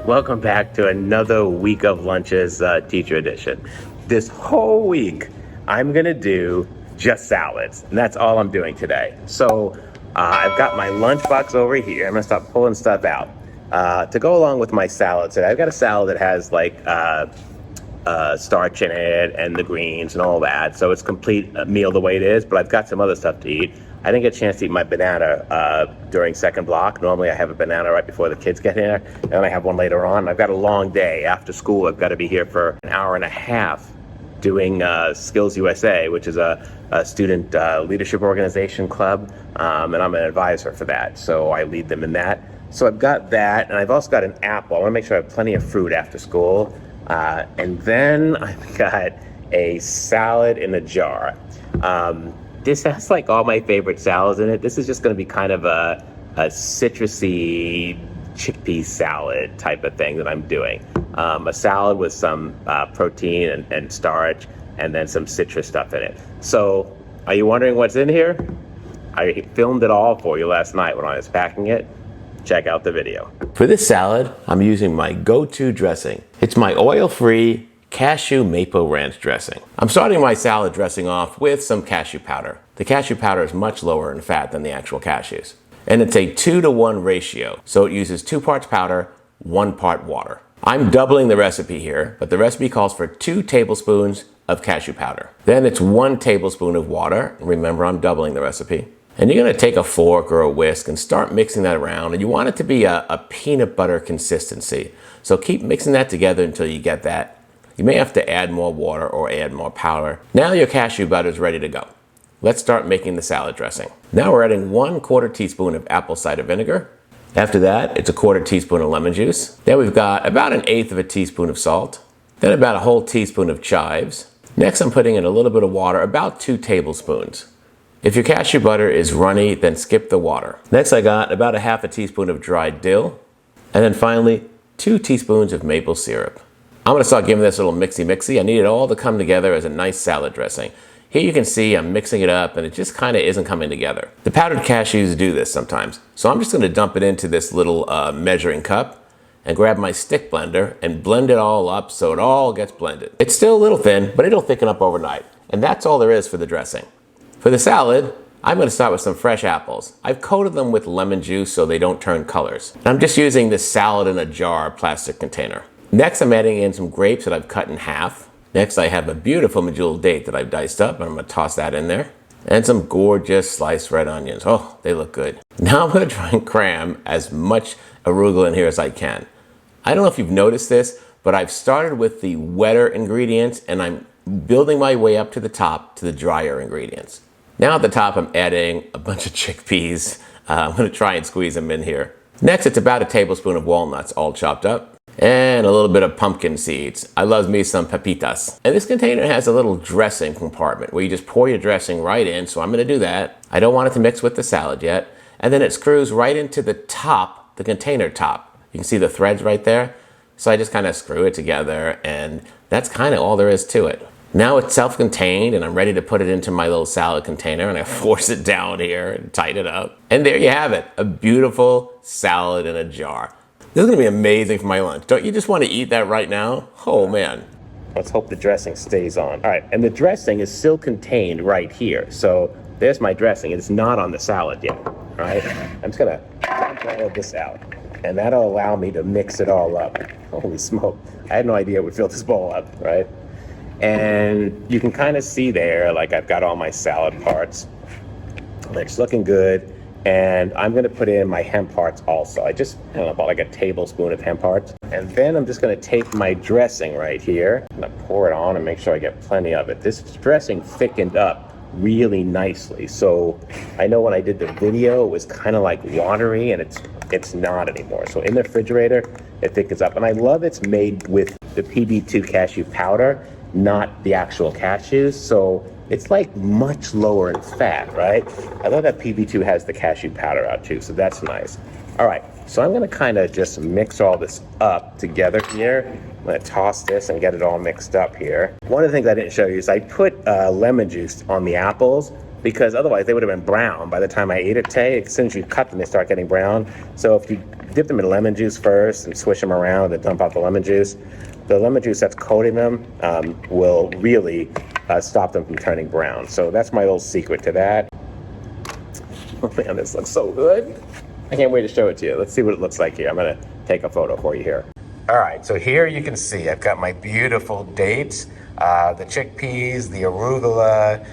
Welcome back to another week of lunches, teacher edition. This whole week, I'm gonna do just salads, and that's all I'm doing today. So I've got my lunchbox over here. I'm gonna start pulling stuff out. To go along with my salad today, I've got a salad that has like starch in it and the greens and all that. So it's a complete meal the way it is, but I've got some other stuff to eat. I didn't get a chance to eat my banana during second block. Normally I have a banana right before the kids get here, and then I have one later on. I've got a long day after school. I've got to be here for an hour and a half doing Skills USA, which is a student leadership organization club, and I'm an advisor for that. So I lead them in that. So I've got that, and I've also got an apple. I want to make sure I have plenty of fruit after school. And then I've got a salad in a jar. This has like all my favorite salads in it. This is just going to be kind of a citrusy chickpea salad type of thing that I'm doing. A salad with some protein and starch, and then some citrus stuff in it. So are you wondering what's in here? I filmed it all for you last night when I was packing it. Check out the video. For this salad, I'm using my go-to dressing. It's my oil-free Cashew Maple Ranch dressing. I'm starting my salad dressing off with some cashew powder. The cashew powder is much lower in fat than the actual cashews. And it's a 2-to-1 ratio, so it uses 2 parts powder, 1 part water. I'm doubling the recipe here, but the recipe calls for 2 tablespoons of cashew powder. Then it's 1 tablespoon of water. Remember, I'm doubling the recipe. And you're gonna take a fork or a whisk and start mixing that around, and you want it to be a peanut butter consistency. So keep mixing that together until you get that. You may have to add more water or add more powder. Now your cashew butter is ready to go. Let's start making the salad dressing. Now we're adding 1/4 teaspoon of apple cider vinegar. After that, it's a 1/4 teaspoon of lemon juice. Then we've got about 1/8 of a teaspoon of salt. Then about a whole teaspoon of chives. Next, I'm putting in a little bit of water, about 2 tablespoons. If your cashew butter is runny, then skip the water. Next, I got about 1/2 teaspoon of dried dill. And then finally, 2 teaspoons of maple syrup. I'm gonna start giving this a little mixy-mixy. I need it all to come together as a nice salad dressing. Here you can see I'm mixing it up and it just kind of isn't coming together. The powdered cashews do this sometimes. So I'm just gonna dump it into this little measuring cup and grab my stick blender and blend it all up so it all gets blended. It's still a little thin, but it'll thicken up overnight. And that's all there is for the dressing. For the salad, I'm gonna start with some fresh apples. I've coated them with lemon juice so they don't turn colors. And I'm just using this salad in a jar plastic container. Next, I'm adding in some grapes that I've cut in half. Next, I have a beautiful medjool date that I've diced up, and I'm gonna toss that in there. And some gorgeous sliced red onions. Oh, they look good. Now I'm gonna try and cram as much arugula in here as I can. I don't know if you've noticed this, but I've started with the wetter ingredients, and I'm building my way up to the top to the drier ingredients. Now at the top, I'm adding a bunch of chickpeas. I'm gonna try and squeeze them in here. Next, it's about 1 tablespoon of walnuts, all chopped up. And a little bit of pumpkin seeds. I love me some pepitas. And this container has a little dressing compartment where you just pour your dressing right in, so I'm gonna do that. I don't want it to mix with the salad yet. And then it screws right into the top, the container top. You can see the threads right there. So I just kind of screw it together, and that's kind of all there is to it. Now it's self-contained, and I'm ready to put it into my little salad container, and I force it down here and tighten it up. And there you have it, a beautiful salad in a jar. This is gonna be amazing for my lunch. Don't you just want to eat that right now? Oh man. Let's hope the dressing stays on. All right, and the dressing is still contained right here. So there's my dressing. It's not on the salad yet, all right? I'm just gonna dump all of this out, and that'll allow me to mix it all up. Holy smoke. I had no idea it would fill this bowl up, right? And you can kind of see there, like I've got all my salad parts. It's looking good. And I'm gonna put in my hemp hearts also. I don't know, about like a tablespoon of hemp hearts. And then I'm just gonna take my dressing right here. I'm gonna pour it on and make sure I get plenty of it. This dressing thickened up really nicely. So I know when I did the video, it was kind of like watery, and it's not anymore. So in the refrigerator, it thickens up. And I love it's made with the PB2 cashew powder, not the actual cashews. So it's like much lower in fat, right? I love that PB2 has the cashew powder out too, so that's nice. All right, so I'm gonna kind of just mix all this up together here. I'm gonna toss this and get it all mixed up here. One of the things I didn't show you is I put lemon juice on the apples because otherwise they would have been brown by the time I ate it today. As soon as you cut them, they start getting brown. So if you dip them in lemon juice first and swish them around and dump out the lemon juice. The lemon juice that's coating them will really stop them from turning brown. So that's my little secret to that. Oh man, this looks so good. I can't wait to show it to you. Let's see what it looks like here. I'm gonna take a photo for you here. All right, so here you can see I've got my beautiful dates, the chickpeas, the arugula,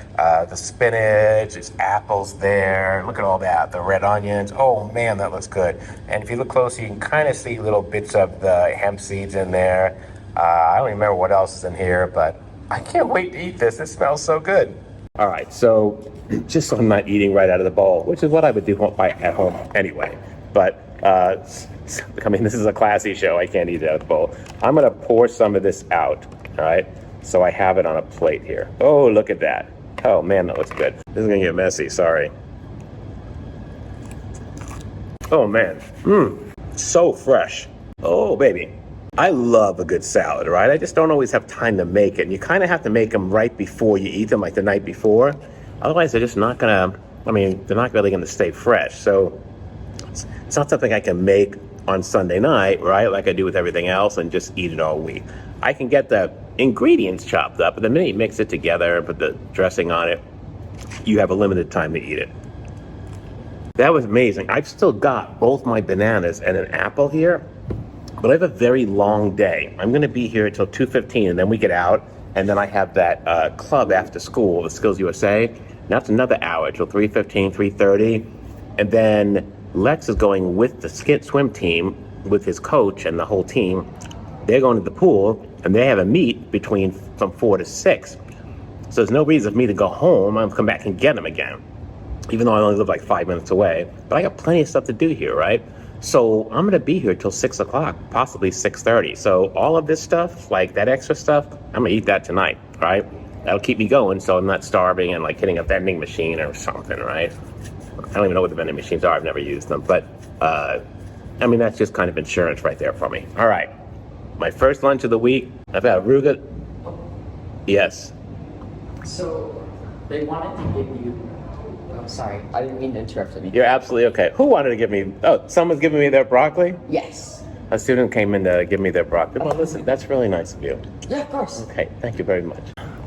the spinach, there's apples there. Look at all that, the red onions. Oh man, that looks good. And if you look closely, you can kind of see little bits of the hemp seeds in there. I don't remember what else is in here, but I can't wait to eat this. It smells so good. All right, so just so I'm not eating right out of the bowl, which is what I would do at home anyway. But, I mean, this is a classy show. I can't eat it out of the bowl. I'm going to pour some of this out, all right? So I have it on a plate here. Oh, look at that. Oh, man, that looks good. This is going to get messy, sorry. Oh, man. So fresh. Oh, baby. I love a good salad, right? I just don't always have time to make it. And you kind of have to make them right before you eat them, like the night before. Otherwise, they're just not going to, I mean, they're not really going to stay fresh. So it's not something I can make on Sunday night, right? Like I do with everything else and just eat it all week. I can get the ingredients chopped up, but the minute you mix it together and put the dressing on it, you have a limited time to eat it. That was amazing. I've still got both my bananas and an apple here. But I have a very long day. I'm going to be here until 2:15, and then we get out, and then I have that club after school, the Skills USA. Now it's another hour till 3:15, 3:30, and then Lex is going with the swim team with his coach and the whole team. They're going to the pool, and they have a meet from 4 to 6. So there's no reason for me to go home. I'll come back and get them again, even though I only live like 5 minutes away. But I got plenty of stuff to do here, right? So I'm going to be here till 6 o'clock, possibly 6:30. So all of this stuff, like that extra stuff, I'm going to eat that tonight, right? That'll keep me going so I'm not starving and like hitting a vending machine or something, right? I don't even know what the vending machines are. I've never used them. But, I mean, that's just kind of insurance right there for me. All right. My first lunch of the week, I've got arugula. Yes. So they wanted to give you... Sorry, I didn't mean to interrupt you. You're absolutely okay. Who wanted to give me... Oh, someone's giving me their broccoli? Yes. A student came in to give me their broccoli. Well, listen, that's really nice of you. Yeah, of course. Okay, thank you very much.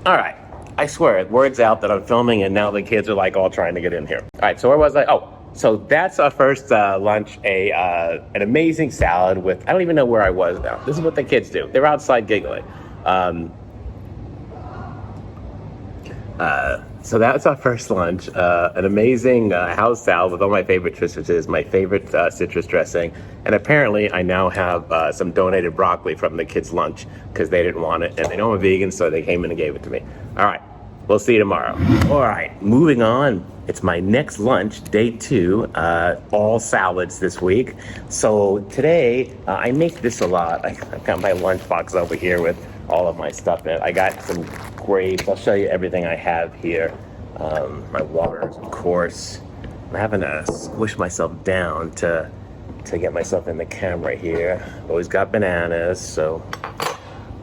All right. I swear, word's out that I'm filming, and now the kids are like all trying to get in here. All right, so where was I? Oh, so that's our first lunch, an amazing salad with... I don't even know where I was now. This is what the kids do. They're outside giggling. So that's our first lunch, an amazing house salad with all my favorite citruses, my favorite citrus dressing, and apparently I now have some donated broccoli from the kids' lunch because they didn't want it, and they know I'm a vegan, so they came in and gave it to me. All right, we'll see you tomorrow. All right, moving on. It's my next lunch, day 2, all salads this week. So today, I make this a lot. I've got my lunch box over here with all of my stuff in it. I got some grapes. I'll show you everything I have here. My waters, of course. I'm having to squish myself down to get myself in the camera here. Always got bananas, so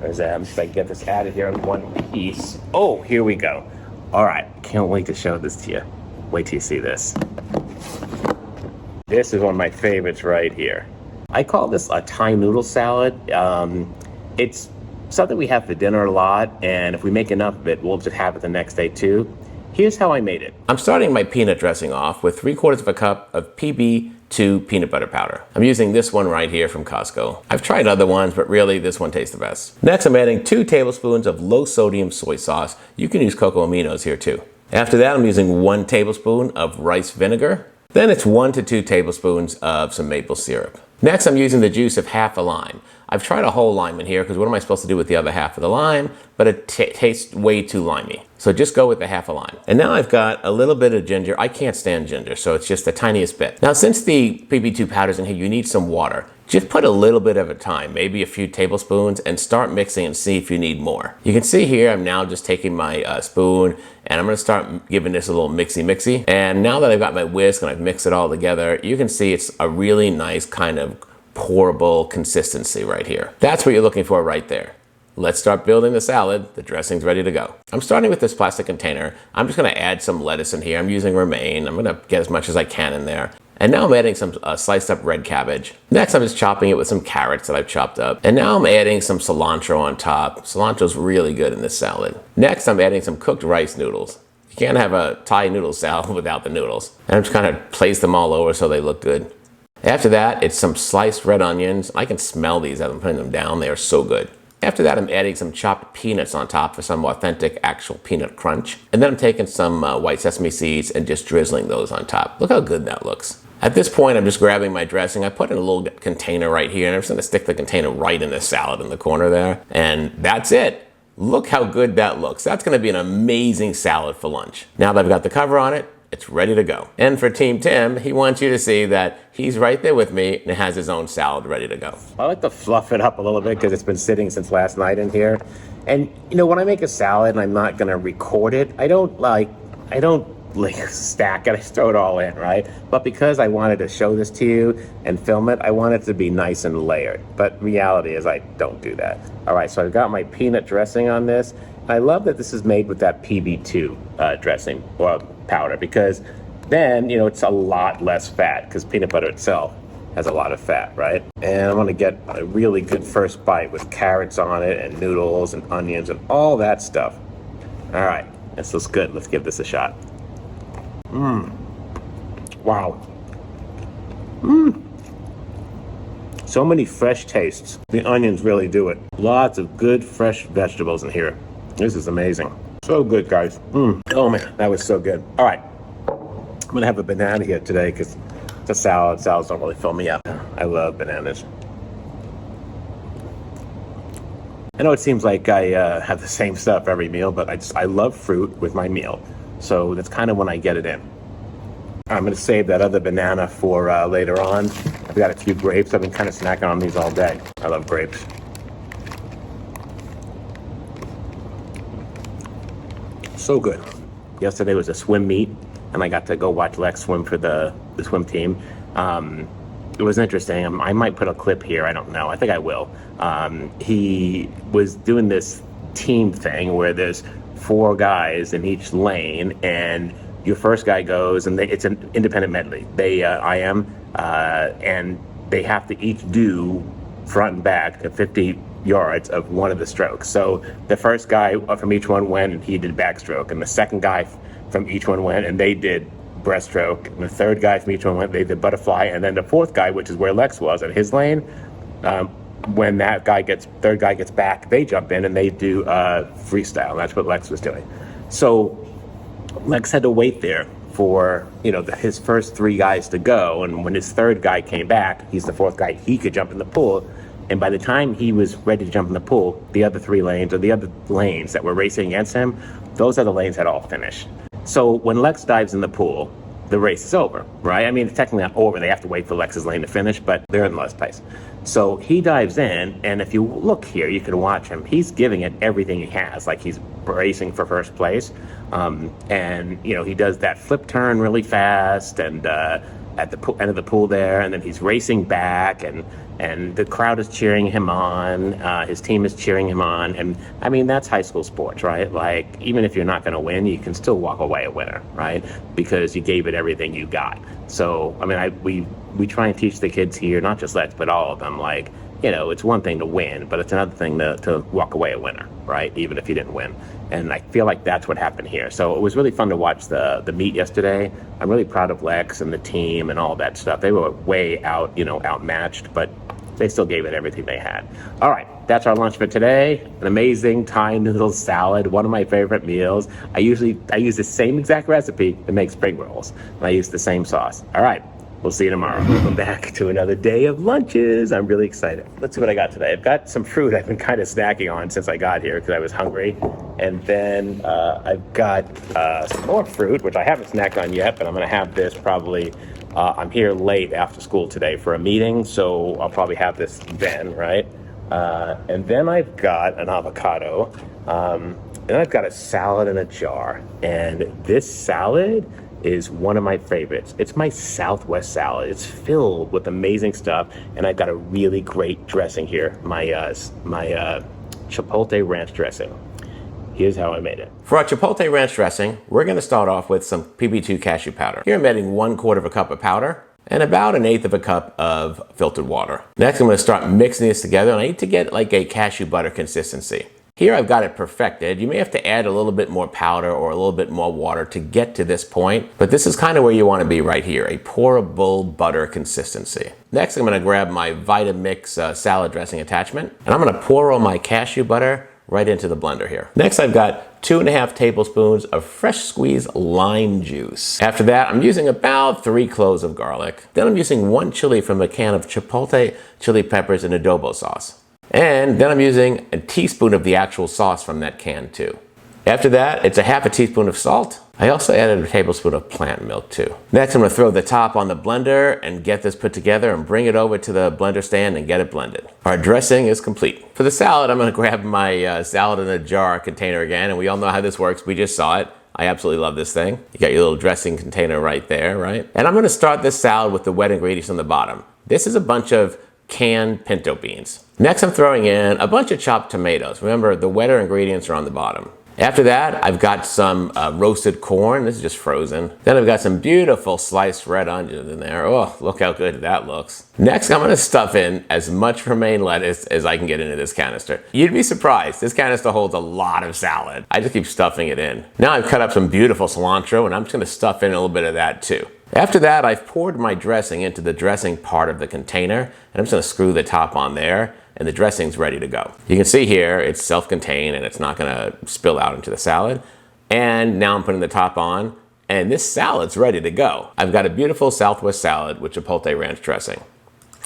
there's that. I'm just gonna get this out of here in one piece. Oh, here we go. All right, can't wait to show this to you. Wait till you see this. This is one of my favorites right here. I call this a Thai noodle salad. It's something we have for dinner a lot, and if we make enough of it, we'll just have it the next day too. Here's how I made it. I'm starting my peanut dressing off with 3/4 cup of PB2 peanut butter powder. I'm using this one right here from Costco. I've tried other ones, but really this one tastes the best. Next, I'm adding 2 tablespoons of low sodium soy sauce. You can use cocoa aminos here too. After that, I'm using 1 tablespoon of rice vinegar. Then it's 1 to 2 tablespoons of some maple syrup. Next, I'm using the juice of half a lime. I've tried a whole lime in here because what am I supposed to do with the other half of the lime? But it tastes way too limey. So just go with the half a lime. And now I've got a little bit of ginger. I can't stand ginger, so it's just the tiniest bit. Now, since the PB2 powder's in here, you need some water. Just put a little bit at a time, maybe a few tablespoons, and start mixing and see if you need more. You can see here, I'm now just taking my spoon, and I'm gonna start giving this a little mixy. And now that I've got my whisk and I've mixed it all together, you can see it's a really nice kind of pourable consistency right here. That's what you're looking for right there. Let's start building the salad. The dressing's ready to go. I'm starting with this plastic container. I'm just gonna add some lettuce in here. I'm using romaine. I'm gonna get as much as I can in there. And now I'm adding some sliced up red cabbage. Next, I'm just chopping it with some carrots that I've chopped up. And now I'm adding some cilantro on top. Cilantro's really good in this salad. Next, I'm adding some cooked rice noodles. You can't have a Thai noodle salad without the noodles. And I'm just kind of place them all over so they look good. After that, it's some sliced red onions. I can smell these as I'm putting them down. They are so good. After that, I'm adding some chopped peanuts on top for some authentic actual peanut crunch. And then I'm taking some white sesame seeds and just drizzling those on top. Look how good that looks. At this point, I'm just grabbing my dressing. I put in a little container right here, and I'm just gonna stick the container right in the salad in the corner there. And that's it. Look how good that looks. That's gonna be an amazing salad for lunch. Now that I've got the cover on it, it's ready to go. And for Team Tim, he wants you to see that he's right there with me and has his own salad ready to go. I like to fluff it up a little bit because it's been sitting since last night in here. And you know, when I make a salad and I'm not gonna record it, I don't stack it, I just throw it all in, right? But because I wanted to show this to you and film it, I want it to be nice and layered. But reality is I don't do that. All right, so I've got my peanut dressing on this. I love that this is made with that PB2 dressing or powder, because then, you know, it's a lot less fat because peanut butter itself has a lot of fat, right? And I'm gonna get a really good first bite with carrots on it and noodles and onions and all that stuff. All right, this looks good. Let's give this a shot. Wow. So many fresh tastes. The onions really do it. Lots of good fresh vegetables in here. This is amazing. So good, guys. Oh man, that was so good. All right, I'm gonna have a banana here today because it's a salad. Salads don't really fill me up. I love bananas. I know it seems like I have the same stuff every meal, but I love fruit with my meal. So that's kind of when I get it in. I'm gonna save that other banana for later on. I've got a few grapes. I've been kind of snacking on these all day. I love grapes. So good. Yesterday was a swim meet, and I got to go watch Lex swim for the swim team. It was interesting. I might put a clip here. I don't know. I think I will. He was doing this team thing where there's 4 guys in each lane, and your first guy goes, and it's an independent medley. And they have to each do front and back to 50 yards of one of the strokes. So the first guy from each one went and he did backstroke, and the second guy from each one went and they did breaststroke, and the third guy from each one went, they did butterfly, and then the fourth guy, which is where Lex was at his lane, when that third guy gets back, they jump in and they do freestyle. That's what Lex was doing. So Lex had to wait there for, you know, his first 3 guys to go, and when his third guy came back, he's the fourth guy, he could jump in the pool. And by the time he was ready to jump in the pool, the other 3 lanes, or the other lanes that were racing against him, those other lanes had all finished. So when Lex dives in the pool, the race is over, right? I mean, it's technically not over. They have to wait for Lex's lane to finish, but they're in last place. So he dives in, and if you look here, you can watch him. He's giving it everything he has, like he's racing for first place. And, you know, he does that flip turn really fast, and at the end of the pool there, and then he's racing back, and the crowd is cheering him on, his team is cheering him on, and I mean, that's high school sports, right? Like, even if you're not gonna win, you can still walk away a winner, right? Because you gave it everything you got. So, I mean, we try and teach the kids here, not just Lex, but all of them, like, you know, it's one thing to win, but it's another thing to walk away a winner, right? Even if you didn't win. And I feel like that's what happened here. So it was really fun to watch the meet yesterday. I'm really proud of Lex and the team and all that stuff. They were way outmatched, but they still gave it everything they had. All right, that's our lunch for today. An amazing Thai noodle salad, one of my favorite meals. I use the same exact recipe to make spring rolls, and I use the same sauce. All right. We'll see you tomorrow. Welcome back to another day of lunches. I'm really excited. Let's see what I got today. I've got some fruit I've been kind of snacking on since I got here because I was hungry. And then I've got some more fruit, which I haven't snacked on yet, but I'm going to have this probably. I'm here late after school today for a meeting, so I'll probably have this then, right? And then I've got an avocado. And then I've got a salad in a jar. And this salad is one of my favorites. It's my Southwest salad. It's filled with amazing stuff, and I've got a really great dressing here. My Chipotle ranch dressing. Here's how I made it. For our Chipotle ranch dressing, we're going to start off with some PB2 cashew powder. Here I'm adding 1/4 cup of powder, and about 1/8 of a cup of filtered water. Next, I'm going to start mixing this together, and I need to get like a cashew butter consistency. Here I've got it perfected. You may have to add a little bit more powder or a little bit more water to get to this point, but this is kind of where you want to be right here, a pourable butter consistency. Next, I'm going to grab my Vitamix salad dressing attachment, and I'm going to pour all my cashew butter right into the blender here. Next, I've got 2.5 tablespoons of fresh squeezed lime juice. After that, I'm using about 3 cloves of garlic. Then I'm using 1 chili from a can of Chipotle chili peppers and adobo sauce. And then I'm using a teaspoon of the actual sauce from that can too. After that, it's a 1/2 teaspoon of salt. I also added a tablespoon of plant milk too. Next, I'm gonna throw the top on the blender and get this put together and bring it over to the blender stand and get it blended. Our dressing is complete. For the salad, I'm gonna grab my salad in a jar container again, and we all know how this works. We just saw it. I absolutely love this thing. You got your little dressing container right there, right? And I'm gonna start this salad with the wet ingredients on the bottom. This is a bunch of canned pinto beans. Next, I'm throwing in a bunch of chopped tomatoes. Remember, the wetter ingredients are on the bottom. After that, I've got some roasted corn. This is just frozen. Then I've got some beautiful sliced red onions in there. Oh, look how good that looks. Next, I'm gonna stuff in as much romaine lettuce as I can get into this canister. You'd be surprised, this canister holds a lot of salad. I just keep stuffing it in. Now I've cut up some beautiful cilantro, and I'm just gonna stuff in a little bit of that too. After that, I've poured my dressing into the dressing part of the container, and I'm just gonna screw the top on there, and the dressing's ready to go. You can see here, it's self-contained and it's not gonna spill out into the salad. And now I'm putting the top on, and this salad's ready to go. I've got a beautiful Southwest salad with Chipotle ranch dressing.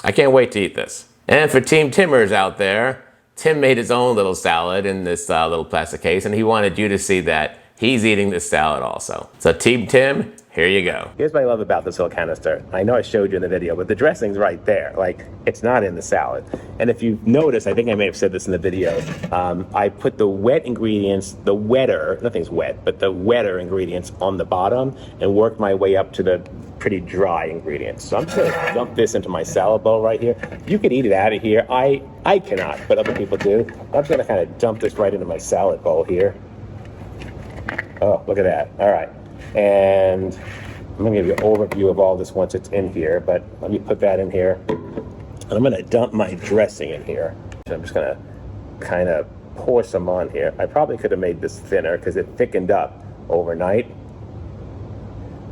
I can't wait to eat this. And for Team Timmers out there, Tim made his own little salad in this little plastic case, and he wanted you to see that he's eating this salad also. So Team Tim, here you go. Here's what I love about this little canister. I know I showed you in the video, but the dressing's right there. Like, it's not in the salad. And if you notice, I think I may have said this in the video, I put the wet ingredients, the wetter, nothing's wet, but the wetter ingredients on the bottom and worked my way up to the pretty dry ingredients. So I'm just gonna dump this into my salad bowl right here. You could eat it out of here. I cannot, but other people do. I'm just gonna kind of dump this right into my salad bowl here. Oh, look at that. All right. And I'm gonna give you an overview of all this once it's in here, but let me put that in here. And I'm gonna dump my dressing in here. So I'm just gonna kind of pour some on here. I probably could have made this thinner because it thickened up overnight.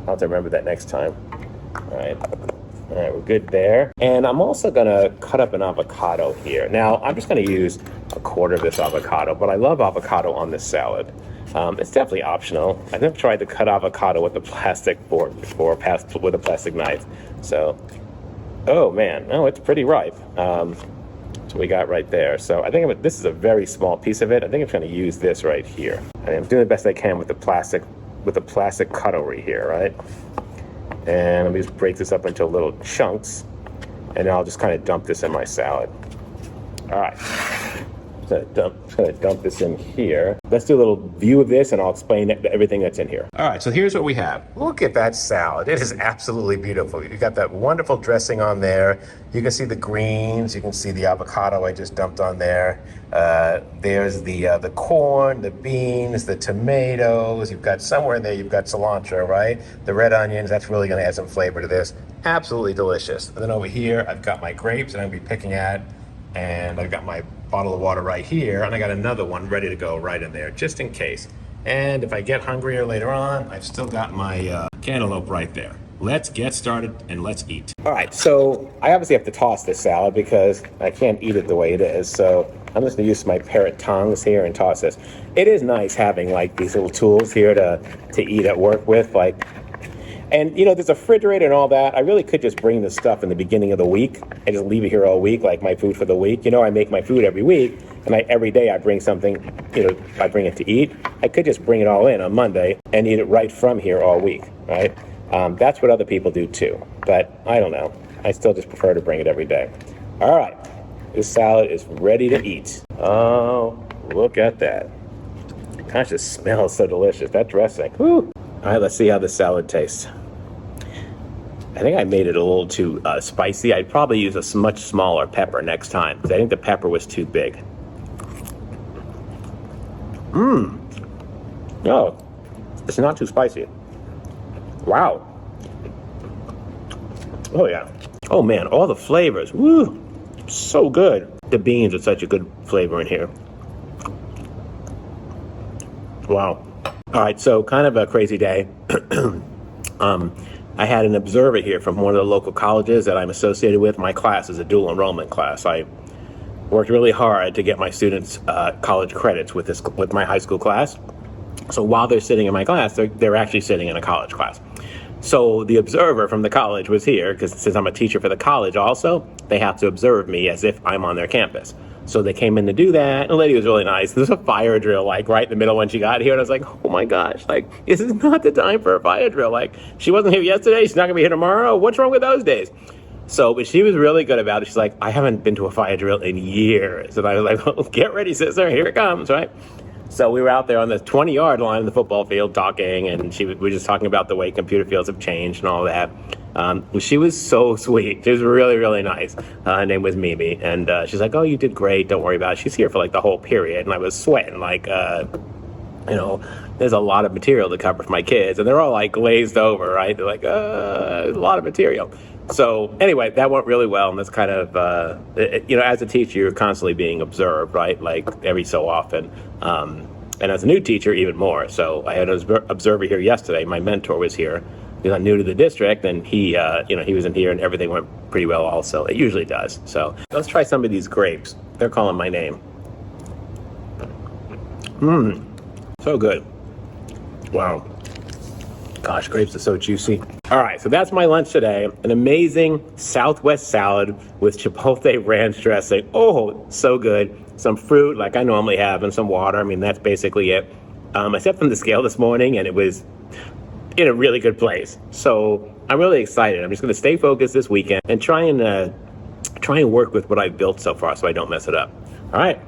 I'll have to remember that next time. All right, we're good there. And I'm also gonna cut up an avocado here. Now, I'm just gonna use 1/4 of this avocado, but I love avocado on this salad. It's definitely optional. I've never tried to cut avocado with a plastic fork before, with a plastic knife. So, oh man, no, it's pretty ripe. So we got right there. So I think this is a very small piece of it. I think I'm going to use this right here. And I'm doing the best I can with the plastic cutlery here, right? And let me just break this up into little chunks, and then I'll just kind of dump this in my salad. All right. I'm just gonna dump this in here. Let's do a little view of this and I'll explain everything that's in here. All right, so here's what we have. Look at that salad. It is absolutely beautiful. You got that wonderful dressing on there. You can see the greens. You can see the avocado I just dumped on there. There's the corn, the beans, the tomatoes. You've got somewhere in there, you've got cilantro, right? The red onions, that's really gonna add some flavor to this. Absolutely delicious. And then over here, I've got my grapes that I'm gonna be picking at. And I've got my bottle of water right here, and I got another one ready to go right in there, just in case. And if I get hungrier later on, I've still got my cantaloupe right there. Let's get started and let's eat. All right, so I obviously have to toss this salad because I can't eat it the way it is. So I'm just gonna use my pair of tongs here and toss this. It is nice having like these little tools here to eat at work with, like. And, you know, there's a refrigerator and all that. I really could just bring this stuff in the beginning of the week and just leave it here all week, like my food for the week. You know, I make my food every week, and every day I bring something, you know, I bring it to eat. I could just bring it all in on Monday and eat it right from here all week, right? That's what other people do too. But I don't know. I still just prefer to bring it every day. All right, this salad is ready to eat. Oh, look at that. Gosh, it smells so delicious. That dressing, whew. All right, let's see how the salad tastes. I think I made it a little too spicy. I'd probably use a much smaller pepper next time because I think the pepper was too big. No, it's not too spicy. Wow. Oh yeah. Oh man, all the flavors. Woo, so good. The beans are such a good flavor in here. Wow. All right, so kind of a crazy day. I had an observer here from one of the local colleges that I'm associated with. My class is a dual enrollment class. I worked really hard to get my students college credits with my high school class. So while they're sitting in my class, they're actually sitting in a college class. So the observer from the college was here, because since I'm a teacher for the college also, they have to observe me as if I'm on their campus. So they came in to do that, and the lady was really nice. There's a fire drill, like, right in the middle when she got here, and I was like, oh my gosh, like, this is not the time for a fire drill. Like, she wasn't here yesterday, she's not gonna be here tomorrow, what's wrong with those days? So, but she was really good about it. She's like, I haven't been to a fire drill in years. And I was like, well, get ready, sister, here it comes, right? So we were out there on the 20-yard line of the football field talking, and we were just talking about the way computer fields have changed and all that. She was so sweet. She was really, really nice. Her name was Mimi, and she's like, oh, you did great. Don't worry about it. She's here for like the whole period, and I was sweating like, there's a lot of material to cover for my kids, and they're all like glazed over, right? They're like, a lot of material. So anyway, that went really well, and that's kind of, as a teacher, you're constantly being observed, right? Like every so often. And as a new teacher, even more. So I had an observer here yesterday. My mentor was here. Because I'm new to the district, and he was in here, and everything went pretty well also. It usually does. So let's try some of these grapes. They're calling my name. So good. Wow. Gosh, grapes are so juicy. All right, so that's my lunch today. An amazing Southwest salad with Chipotle ranch dressing. Oh, so good. Some fruit like I normally have, and some water. I mean, that's basically it. I stepped from the scale this morning, and it was in a really good place. So I'm really excited. I'm just going to stay focused this weekend and try and work with what I've built so far so I don't mess it up. All right,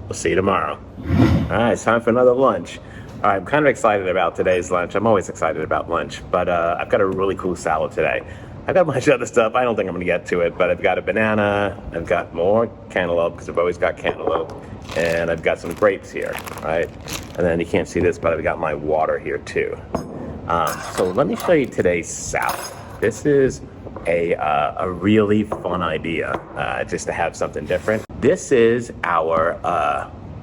we'll see you tomorrow. All right, it's time for another lunch. All right, I'm kind of excited about today's lunch. I'm always excited about lunch, but I've got a really cool salad today. I've got a bunch of other stuff. I don't think I'm going to get to it, but I've got a banana. I've got more cantaloupe, because I've always got cantaloupe. And I've got some grapes here, right? And then you can't see this, but I've got my water here too. So let me show you today's salad. This is a really fun idea, just to have something different. This is our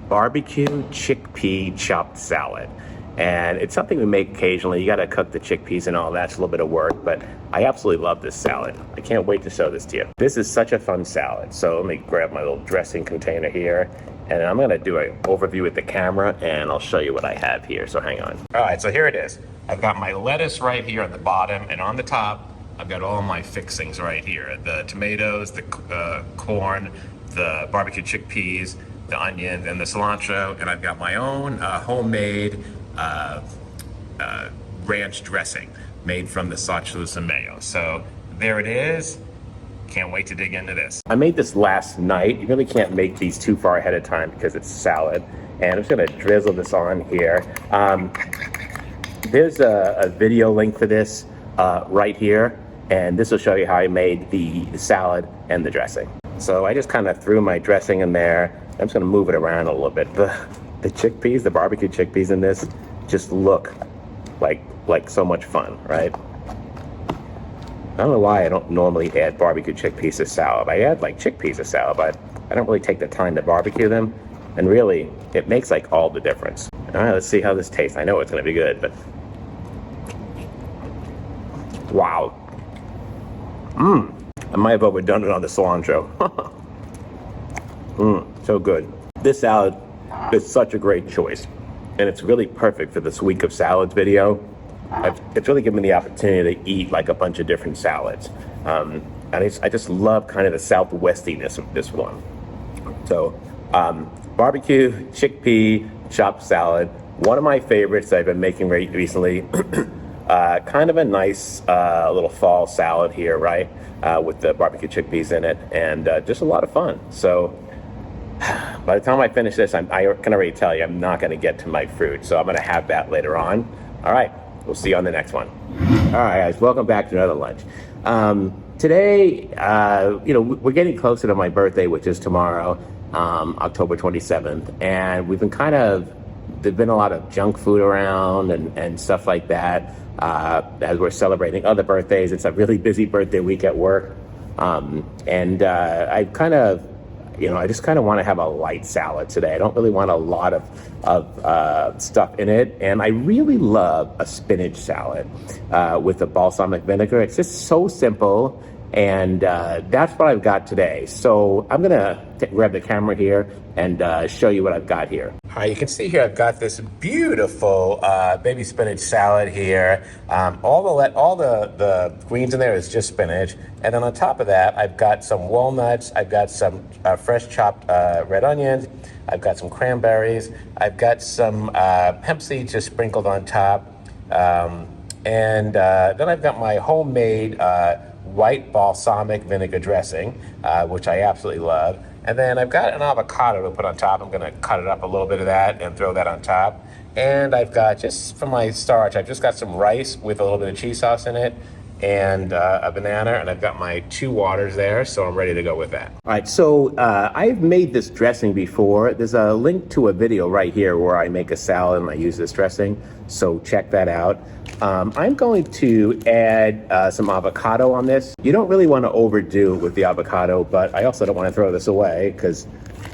BBQ Chickpea Chopped Salad. And it's something we make occasionally. You gotta cook the chickpeas and all that. It's a little bit of work, but I absolutely love this salad. I can't wait to show this to you. This is such a fun salad. So let me grab my little dressing container here, and I'm gonna do an overview with the camera, and I'll show you what I have here, so hang on. All right, so here it is. I've got my lettuce right here on the bottom, and on the top, I've got all my fixings right here. The tomatoes, the corn, the barbecue chickpeas, the onions, and the cilantro, and I've got my own homemade ranch dressing made from the sauceless and mayo. So there it is. Can't wait to dig into this. I made this last night. You really can't make these too far ahead of time because it's salad. And I'm just gonna drizzle this on here. There's a video link for this right here. And this will show you how I made the salad and the dressing. So I just kind of threw my dressing in there. I'm just gonna move it around a little bit. The chickpeas, the barbecue chickpeas in this just look like so much fun, right? I don't know why I don't normally add barbecue chickpeas to salad. I add like chickpeas to salad, but I don't really take the time to barbecue them. And really, it makes like all the difference. All right, let's see how this tastes. I know it's gonna be good, but wow. I might have overdone it on the cilantro. So good. This salad is such a great choice, and it's really perfect for this week of salads video. It's really given me the opportunity to eat like a bunch of different salads. And I just love kind of the southwestiness of this one. So barbecue chickpea chopped salad, one of my favorites I've been making recently. Kind of a nice little fall salad here, right? With the barbecue chickpeas in it, and just a lot of fun. So by the time I finish this, I can already tell you I'm not going to get to my fruit, so I'm going to have that later on. All right, we'll see you on the next one. All right, guys, welcome back to another lunch. Today, we're getting closer to my birthday, which is tomorrow, October 27th, and we've been kind of there's been a lot of junk food around and stuff like that. As we're celebrating other birthdays, it's a really busy birthday week at work. I kind of, I just kind of want to have a light salad today. I don't really want a lot of stuff in it. And I really love a spinach salad with the balsamic vinegar. It's just so simple. And that's what I've got today. So I'm gonna grab the camera here and show you what I've got here. All right, you can see here I've got this beautiful baby spinach salad here. All the greens in there is just spinach. And then on top of that, I've got some walnuts. I've got some fresh chopped red onions. I've got some cranberries. I've got some hemp seeds just sprinkled on top. Then I've got my homemade white balsamic vinegar dressing, which I absolutely love. And then I've got an avocado to put on top. I'm gonna cut it up a little bit of that and throw that on top. And I've got, just for my starch, I've just got some rice with a little bit of cheese sauce in it and a banana, and I've got my 2 waters there, so I'm ready to go with that. All right, so I've made this dressing before. There's a link to a video right here where I make a salad and I use this dressing, so check that out. I'm going to add some avocado on this. You don't really want to overdo it with the avocado, but I also don't want to throw this away because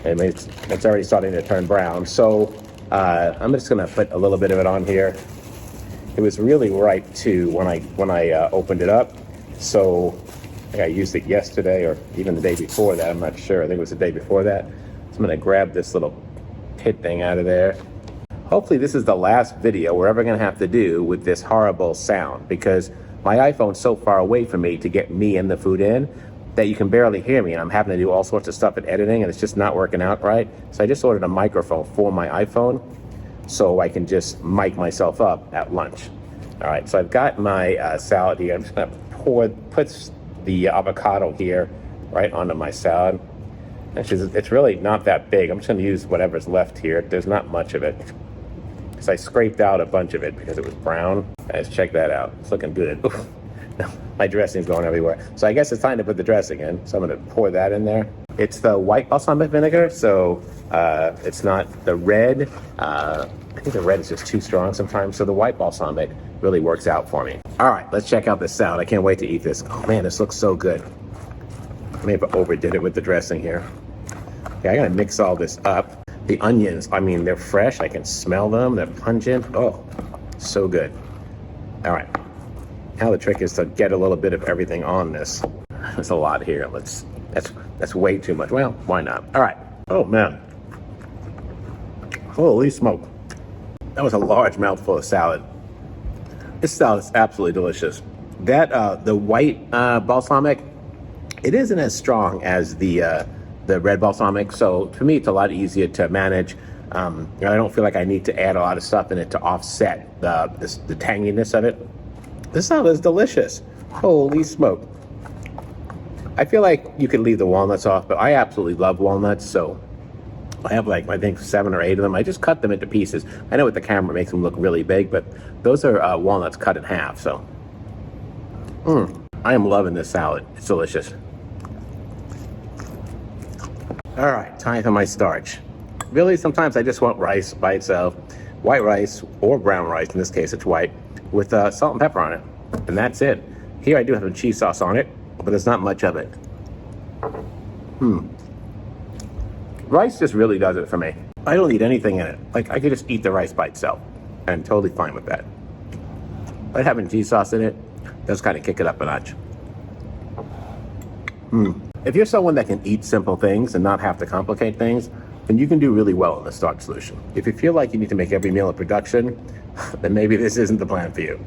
it's already starting to turn brown. So I'm just going to put a little bit of it on here. It was really ripe too when I opened it up. So I think I used it yesterday or even the day before that. I'm not sure. I think it was the day before that. So I'm going to grab this little pit thing out of there. Hopefully this is the last video we're ever gonna have to do with this horrible sound, because my iPhone's so far away from me to get me and the food in that you can barely hear me, and I'm having to do all sorts of stuff in editing and it's just not working out right. So I just ordered a microphone for my iPhone so I can just mic myself up at lunch. All right, so I've got my salad here. I'm just gonna put the avocado here right onto my salad. It's really not that big. I'm just gonna use whatever's left here. There's not much of it. I scraped out a bunch of it because it was brown. Let's check that out. It's looking good. My dressing's going everywhere. So I guess it's time to put the dressing in. So I'm gonna pour that in there. It's the white balsamic vinegar, so it's not the red. I think the red is just too strong sometimes. So the white balsamic really works out for me. All right, let's check out this salad. I can't wait to eat this. Oh man, this looks so good. I may have overdid it with the dressing here. Okay, I gotta mix all this up. The onions, I mean, they're fresh. I can smell them. They're pungent. Oh, so good. All right. Now the trick is to get a little bit of everything on this. There's a lot here. That's way too much. Well, why not? All right. Oh man. Holy smoke. That was a large mouthful of salad. This salad is absolutely delicious. That the white balsamic, it isn't as strong as the red balsamic, so for me it's a lot easier to manage. I don't feel like I need to add a lot of stuff in it to offset the tanginess of it. This salad is delicious. Holy smoke. I feel like you could leave the walnuts off, but I absolutely love walnuts, so I have I think 7 or 8 of them. I just cut them into pieces. I know with the camera it makes them look really big, but those are walnuts cut in half, so. I am loving this salad. It's delicious. All right, time for my starch. Really, sometimes I just want rice by itself, white rice or brown rice, in this case it's white, with salt and pepper on it, and that's it. Here I do have some cheese sauce on it, but there's not much of it. Rice just really does it for me. I don't need anything in it. I could just eat the rice by itself, and I'm totally fine with that. But having cheese sauce in it does kind of kick it up a notch. If you're someone that can eat simple things and not have to complicate things, then you can do really well in the starch solution. If you feel like you need to make every meal a production, then maybe this isn't the plan for you.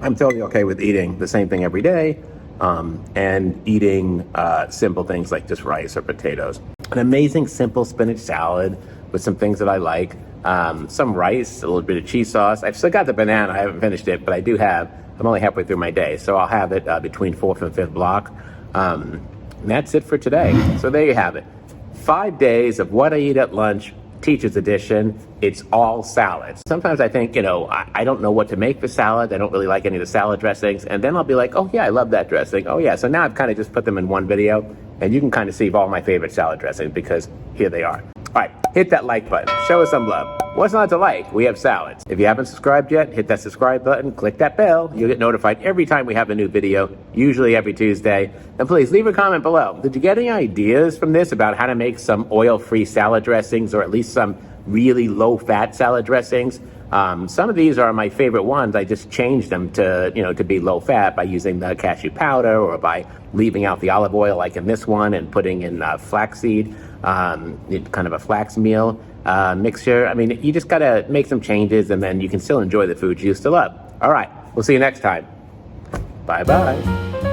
I'm totally okay with eating the same thing every day and eating simple things like just rice or potatoes. An amazing simple spinach salad with some things that I like. Some rice, a little bit of cheese sauce. I've still got the banana, I haven't finished it, but I'm only halfway through my day, so I'll have it between 4th and 5th block. And that's it for today. So there you have it. 5 days of what I eat at lunch, teacher's edition. It's all salads. Sometimes I think, I don't know what to make for salad. I don't really like any of the salad dressings. And then I'll be like, oh yeah, I love that dressing. Oh yeah. So now I've kind of just put them in one video, and you can kind of see all my favorite salad dressings because here they are. right, hit that like button. Show us some love. What's not to like? We have salads. If you haven't subscribed yet, hit that subscribe button, click that bell. You'll get notified every time we have a new video, usually every Tuesday. And please leave a comment below. Did you get any ideas from this about how to make some oil-free salad dressings, or at least some really low-fat salad dressings? Some of these are my favorite ones. I just changed them to, to be low fat by using the cashew powder, or by leaving out the olive oil like in this one and putting in flaxseed, kind of a flax meal mixture. I mean, you just gotta make some changes, and then you can still enjoy the food you still love. All right, we'll see you next time. Bye-bye.